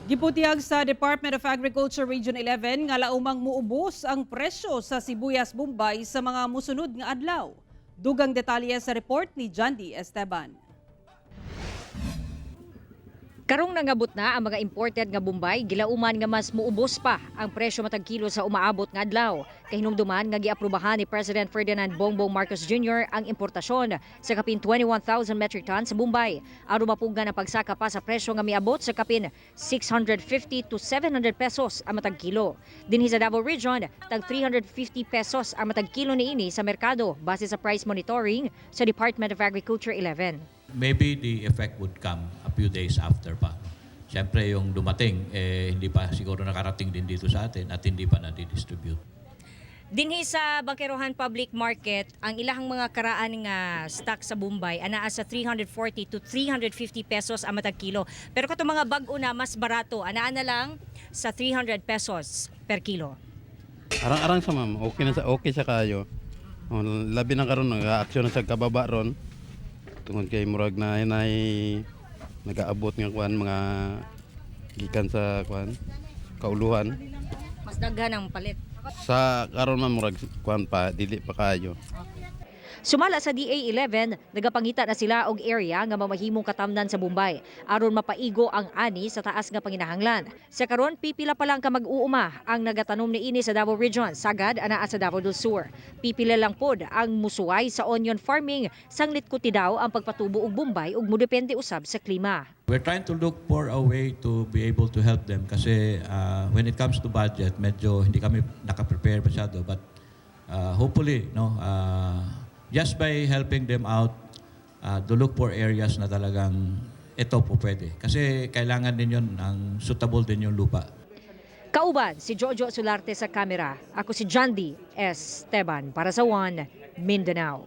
Giputihag sa Department of Agriculture Region 11 nga laumang muubos ang presyo sa sibuyas Bombay sa mga musunod nga adlaw. Dugang detalye sa report ni Jandy Esteban. Karong nangabot na ang mga imported nga Bombay, gilauman nga mas muubos pa ang presyo matag kilo sa umaabot nga adlaw. Kahinumduman nga giaprubahan ni President Ferdinand Bongbong Marcos Jr. ang importasyon sa kapin 21,000 metric tons sa Bombay. Aron mapugnan ang pagsaka pa sa presyo nga miabot sa kapin 650 to 700 pesos ang matag kilo. Dinhi sa Davao Region, tag 350 pesos ang matag kilo niini sa merkado base sa price monitoring sa Department of Agriculture 11. Maybe the effect would come a few days after pa. Siyempre yung dumating, hindi pa siguro nakarating din dito sa atin at hindi pa na-distribute. Dinhi sa Bangkerohan Public Market, ang ilahang mga karaan nga stock sa Bombay anaa sa 340 to 350 pesos ang matag kilo. Pero kato mga bag-o na mas barato, anaa na lang sa 300 pesos per kilo. Arang-arang sa ma'am, okay sa kayo. Labi na karon nag-aaksyon na sa kababa ron. Tungod kay murag na nag-aabot nga kuan mga gikan sa kuan kauluhan. Mas daghan ang palit. Sa karon man murag kuan pa dili pa kayo. Sumala sa DA11, nagapangita na sila og area nga mamahimong katamnan sa Bombay aron mapaigo ang ani sa taas nga panginahanglan. Sa karon pipila pa lang ka mag-uuma ang nagatanom niini sa Davao Region, sagad anaa sa Davao del Sur. Pipila lang pod ang musuway sa onion farming, sanglit kuti daw ang pagpatubo og Bombay ug modepende usab sa klima. We're trying to look for a way to be able to help them kasi when it comes to budget, medyo hindi kami nakaprepare masyado, but hopefully just by helping them out, to look for areas na talagang ito po pwede. Kasi kailangan din yun, ang suitable din yung lupa. Kauban si Jojo Solarte sa kamera. Ako si Jandy Esteban para sa One Mindanao.